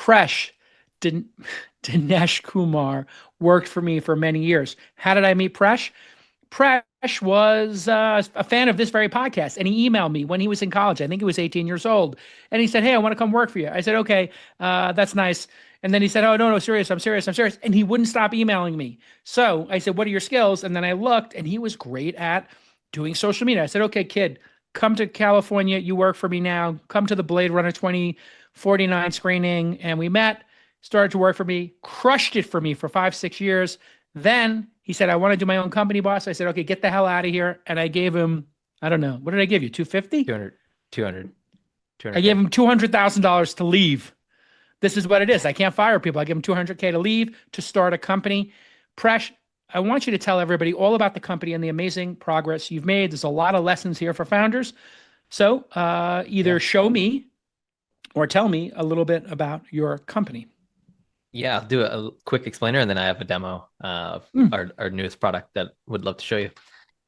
Presh, Din- Dineshkumar worked for me for many years. How did I meet Presh? Presh was a fan of this very podcast, and he emailed me when he was in college. I think he was 18 years old, and he said, "Hey, I want to come work for you." I said, "Okay, that's nice." And then he said, "Oh no, no, serious, I'm serious, I'm serious," and he wouldn't stop emailing me. So I said, "What are your skills?" And then I looked, and he was great at doing social media. I said, "Okay, kid, come to California. You work for me now. Come to the Blade Runner 2049 screening," and we met. Started to work for me, crushed it for me for 5, 6 years. Then he said, "I want to do my own company, boss." I said, "Okay, get the hell out of here." And I gave him, I don't know, what did I give you? 250? 200, 200, I gave 200K. him $200,000 to leave. This is what it is. I can't fire people. I give him 200K to leave to start a company. Presh, I want you to tell everybody all about the company and the amazing progress you've made. There's a lot of lessons here for founders. So either Yeah. show me or tell me a little bit about your company. Yeah, I'll do a quick explainer and then I have a demo of Hmm. our newest product that would love to show you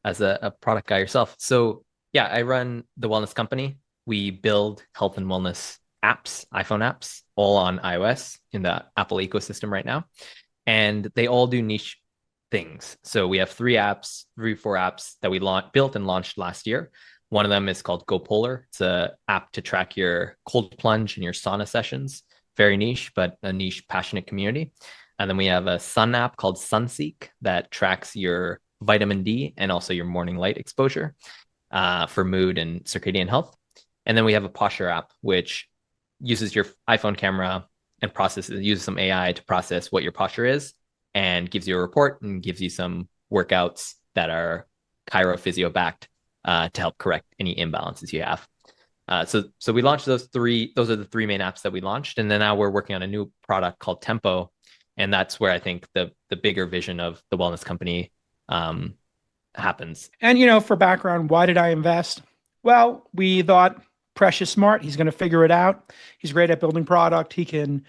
as a product guy yourself. So yeah, I run the wellness company. We build health and wellness apps, iPhone apps, all on iOS in the Apple ecosystem right now. And they all do niche things. So we have four apps that we built and launched last year. One of them is called Go Polar. It's a app to track your cold plunge and your sauna sessions. Very niche, but a niche, passionate community. And then we have a sun app called Sunseek that tracks your vitamin D and also your morning light exposure for mood and circadian health. And then we have a posture app, which uses your iPhone camera and uses some AI to process what your posture is and gives you a report and gives you some workouts that are chirophysio backed to help correct any imbalances you have. So we launched those three. Those are the three main apps that we launched, and then now we're working on a new product called Tempo, and that's where I think the bigger vision of the wellness company happens. And, for background, why did I invest? Well, we thought Presh is smart. He's going to figure it out. He's great at building product. He can,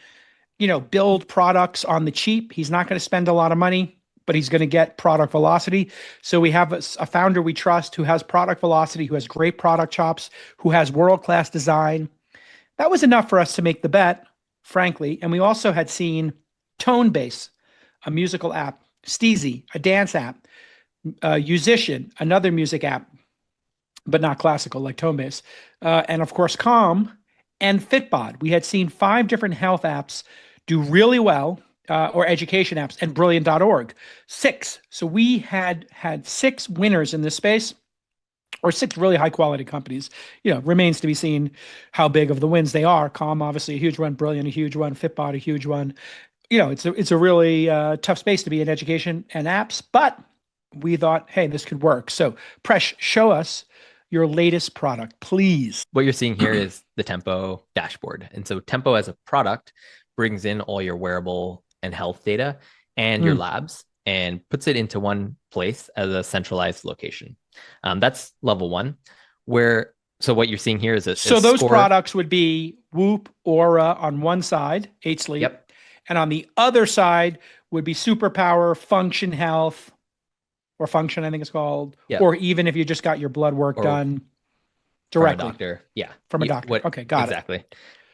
build products on the cheap. He's not going to spend a lot of money, but he's going to get product velocity. So we have a founder we trust who has product velocity, who has great product chops, who has world-class design. That was enough for us to make the bet, frankly. And we also had seen Tonebase, a musical app, Steezy, a dance app, Musician, another music app, but not classical like Tonebase, and of course Calm and Fitbod. We had seen 5 different health apps do really well, or education apps, and Brilliant.org. 6. So we had 6 winners in this space, or 6 really high quality companies. Remains to be seen how big of the wins they are. Calm, obviously a huge one. Brilliant, a huge one. Fitbod, a huge one. It's a really tough space to be in education and apps, but we thought, hey, this could work. So, Presh, show us your latest product, please. What you're seeing here is the Tempo dashboard, and so Tempo as a product brings in all your wearable and health data and your Mm. labs and puts it into one place as a centralized location. That's level one. So what you're seeing here is a So those score. products would be Whoop, Aura on one side, 8 Sleep, Yep. and on the other side would be Superpower, Function Health, or Function, I think it's called, Yep. or even if you just got your blood work Or done from a directly doctor. Yeah. from a doctor. What Okay, got it. exactly.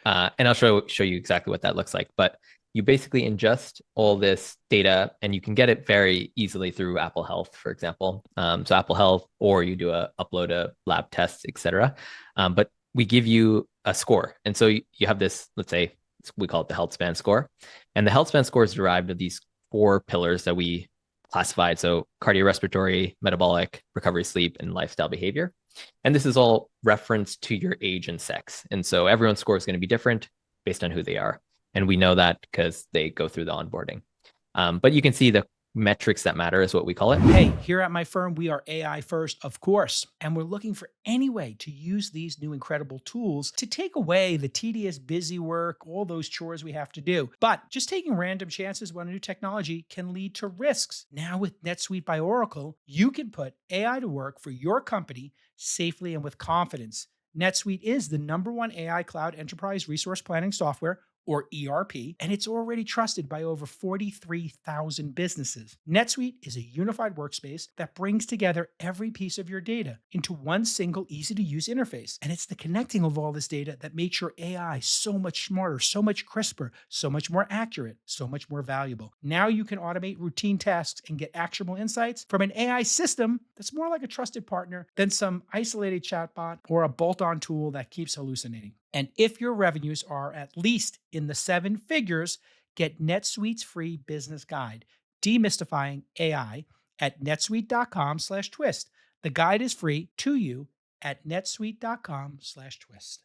And I'll show you exactly what that looks like. But you basically ingest all this data and you can get it very easily through Apple Health, for example. So Apple Health, or you do upload a lab tests, etc. But we give you a score. And so you have this, let's say we call it the health span score. And the health span score is derived of these 4 pillars that we classified. So cardiorespiratory, metabolic, recovery, sleep, and lifestyle behavior. And this is all referenced to your age and sex. And so everyone's score is going to be different based on who they are. And we know that because they go through the onboarding. But you can see the metrics that matter is what we call it. Hey, here at my firm, we are AI first, of course, and we're looking for any way to use these new incredible tools to take away the tedious, busy work, all those chores we have to do. But just taking random chances on a new technology can lead to risks. Now with NetSuite by Oracle, you can put AI to work for your company safely and with confidence. NetSuite is the #1 AI cloud enterprise resource planning software. or ERP, and it's already trusted by over 43,000 businesses. NetSuite is a unified workspace that brings together every piece of your data into one single, easy-to-use interface. And it's the connecting of all this data that makes your AI so much smarter, so much crisper, so much more accurate, so much more valuable. Now you can automate routine tasks and get actionable insights from an AI system that's more like a trusted partner than some isolated chatbot or a bolt-on tool that keeps hallucinating. And if your revenues are at least in the seven figures, get NetSuite's free business guide, Demystifying AI, at netsuite.com/twist. The guide is free to you at netsuite.com/twist.